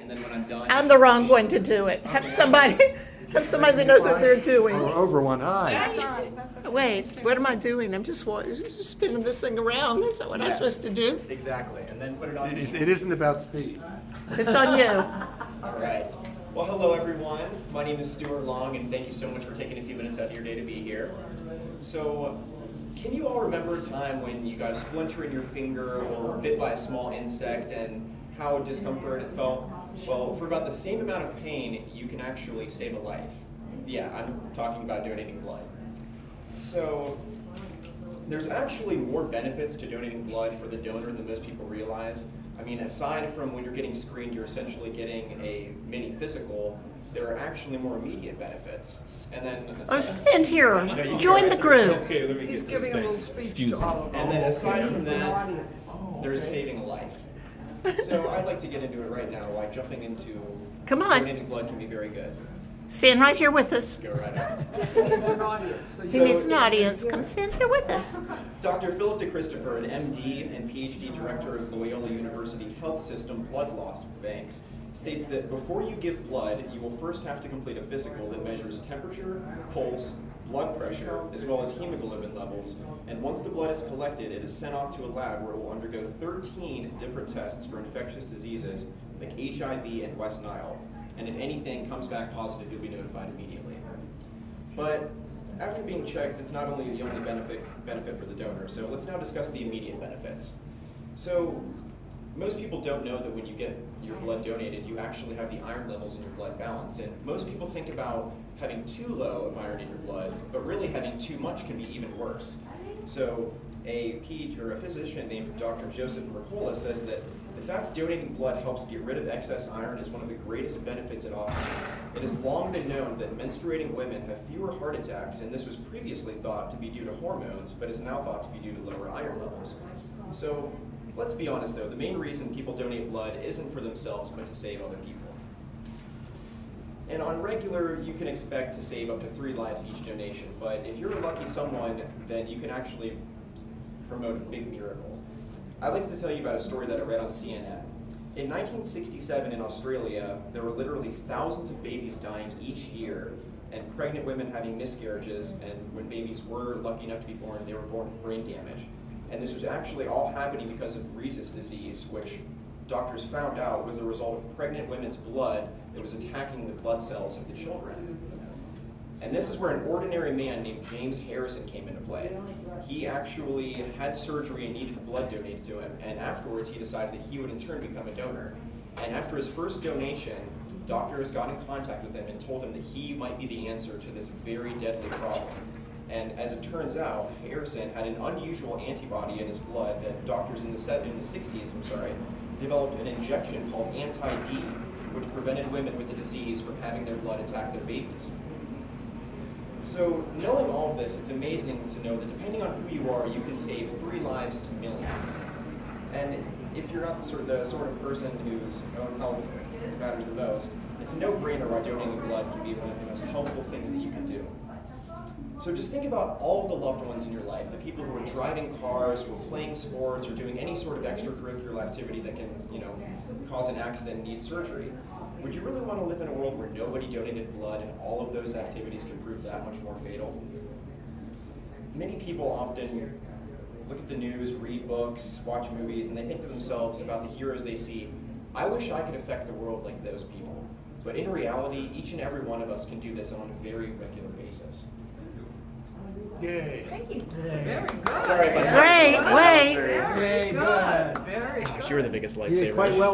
and then when I'm done, I'm the wrong one to do it. Have somebody that knows what they're doing. Oh, over one eye. That's all right. That's okay. Wait, what am I doing? I'm just spinning this thing around. Is that what I'm Yes. supposed to do? Exactly, and then put it on. It isn't about speed. It's on you. All right. Well, hello everyone. My name is Stuart Long, and thank you so much for taking a few minutes out of your day to be here. So, can you all remember a time when you got a splinter in your finger or were bit by a small insect and how discomfort it felt? Well, for about the same amount of pain, you can actually save a life. Yeah, I'm talking about donating blood. So, there's actually more benefits to donating blood for the donor than most people realize. I mean, aside from when you're getting screened, you're essentially getting a mini physical, there are actually more immediate benefits. And then, Oh, stand here. No, you Join go the right. group. Okay, let me He's get giving a to little speech to all of them. And then aside from He's an that, audience. there's saving a life. So I'd like to get into it right now, why jumping into Come on. donating blood can be very good. Stand right here with us. Go right on. He needs an audience. He So- needs an audience. Come stand here with us. Dr. Philip DeChristopher, an MD and PhD director of Loyola University Health System Blood Loss Banks, states that before you give blood, you will first have to complete a physical that measures temperature, pulse, blood pressure, as well as hemoglobin levels. And once the blood is collected, it is sent off to a lab where it will undergo 13 different tests for infectious diseases like HIV and West Nile. And if anything comes back positive, you'll be notified immediately. But after being checked, it's not only the only benefit for the donor. So let's now discuss the immediate benefits. So most people don't know that when you get your blood donated, you actually have the iron levels in your blood balanced. And most people think about having too low of iron in your blood, but really having too much can be even worse. So a physician named Dr. Joseph Mercola says that the fact donating blood helps get rid of excess iron is one of the greatest benefits it offers. It has long been known that menstruating women have fewer heart attacks, and this was previously thought to be due to hormones, but is now thought to be due to lower iron levels. So let's be honest though, the main reason people donate blood isn't for themselves, but to save other people. And on regular, you can expect to save up to 3 lives each donation, but if you're a lucky someone, then you can actually promote a big miracle. I'd like to tell you about a story that I read on CNN. In 1967 in Australia, there were literally thousands of babies dying each year, and pregnant women having miscarriages, and when babies were lucky enough to be born, they were born with brain damage. And this was actually all happening because of rhesus disease, which doctors found out was the result of pregnant women's blood that was attacking the blood cells of the children. And this is where an ordinary man named James Harrison came into play. He actually had surgery and needed blood donated to him, and afterwards he decided that he would in turn become a donor. And after his first donation, doctors got in contact with him and told him that he might be the answer to this very deadly problem. And as it turns out, Harrison had an unusual antibody in his blood that doctors in the 60s developed an injection called anti-D, which prevented women with the disease from having their blood attack their babies. So knowing all of this, it's amazing to know that depending on who you are, you can save 3 lives to millions. And if you're not the sort of person whose own health matters the most, it's a no-brainer why donating blood can be one of the most helpful things that you can do. So just think about all of the loved ones in your life, the people who are driving cars, who are playing sports, or doing any sort of extracurricular activity that can, cause an accident and need surgery. Would you really want to live in a world where nobody donated blood and all of those activities can prove that much more fatal? Many people often look at the news, read books, watch movies, and they think to themselves about the heroes they see, I wish I could affect the world like those people. But in reality, each and every one of us can do this on a very regular basis. Yay. Very good. Sorry if I Wait. Very good. Very good. Gosh, you were the biggest You lifesaver. did quite well with